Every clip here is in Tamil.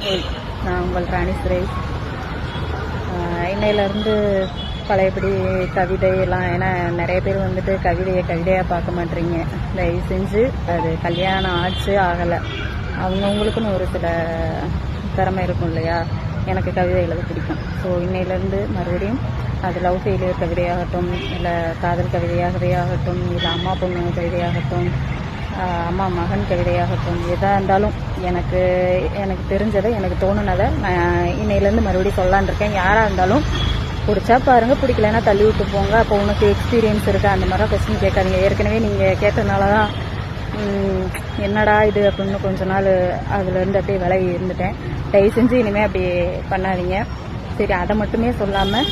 ஓய், நான் உங்கள் ராணி சுரேஷ். இன்னையிலேருந்து பழையபடி கவிதை எல்லாம், ஏன்னா நிறைய பேர் வந்துட்டு கவிதையாக பார்க்க மாட்டீங்க. தயவு செஞ்சு அது கல்யாணம் ஆச்சு ஆகலை, அவங்கவுங்களுக்குன்னு ஒரு சில திறமை இருக்கும் இல்லையா. எனக்கு கவிதை எழுத பிடிக்கும். ஸோ இன்னையிலேருந்து மறுபடியும் அது லவ் ஃபெயிலியர் கவிதையாகட்டும், இல்லை காதல் கவிதையாகவே ஆகட்டும், இல்லை அம்மா பொண்ணு கவிதையாகட்டும், அம்மா மகன் கவிதையாகட்டும், எதாக இருந்தாலும் எனக்கு தெரிஞ்சதை, எனக்கு தோணுனதை நான் இன்னையிலேருந்து மறுபடியும் சொல்லலான் இருக்கேன். யாராக இருந்தாலும் பிடிச்சா பாருங்கள், பிடிக்கலன்னா தள்ளி விட்டு போங்க. அப்போ உனக்கு எக்ஸ்பீரியன்ஸ் இருக்கா அந்த மாதிரிலாம் கொஸ்டின் கேட்காதீங்க. ஏற்கனவே நீங்கள் கேட்டதுனால தான் என்னடா இது அப்படின்னு கொஞ்ச நாள் அதுலேருந்து அப்படியே விலகி இருந்துட்டேன். தயவு செஞ்சு இனிமேல் அப்படி பண்ணாதீங்க. சரி, அதை மட்டுமே சொல்லாமல்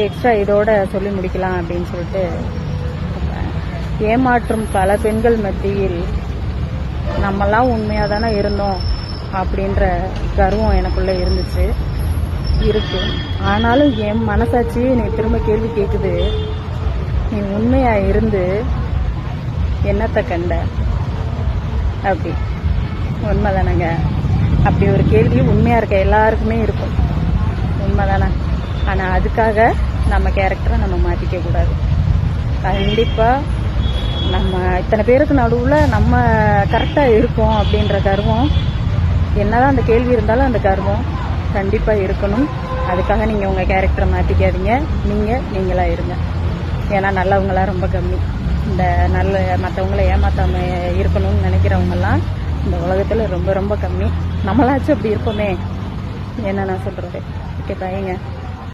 எக்ஸ்ட்ரா இதோட சொல்லி முடிக்கலாம் அப்படின்னு சொல்லிட்டு. ஏமாற்றும் பல பெண்கள் மத்தியில் நம்மெல்லாம் உண்மையாக தானே இருந்தோம் அப்படின்ற கர்வம் எனக்குள்ளே இருக்கு. ஆனாலும் என் மனசாட்சி நீ திரும்ப கேள்வி கேட்குது, நீ உண்மையாக இருந்து என்னத்தை கண்ட அப்படி. உண்மை தானேங்க? அப்படி ஒரு கேள்வி உண்மையாக இருக்க எல்லாருக்குமே இருக்கும், உண்மை தானே? ஆனால் அதுக்காக நம்ம கேரக்டரை நம்ம மாற்றிக்க கூடாது. கண்டிப்பாக நம்ம இத்தனை பேருக்கு நடுவில் நம்ம கரெக்டாக இருக்கோம் அப்படின்ற கர்வம், என்னதான் அந்த கேள்வி இருந்தாலும் அந்த கர்வம் கண்டிப்பாக இருக்கணும். அதுக்காக நீங்கள் உங்கள் கேரக்டரை மாற்றிக்காதீங்க. நீங்களாக இருங்க. ஏன்னா நல்லவங்களாம் ரொம்ப கம்மி. இந்த மற்றவங்கள ஏமாற்றாம இருக்கணும்னு நினைக்கிறவங்கெல்லாம் இந்த உலகத்தில் ரொம்ப ரொம்ப கம்மி. நம்மளாச்சும் அப்படி இருப்போமே. என்ன நான் சொல்கிறது? ஓகே, பாருங்க.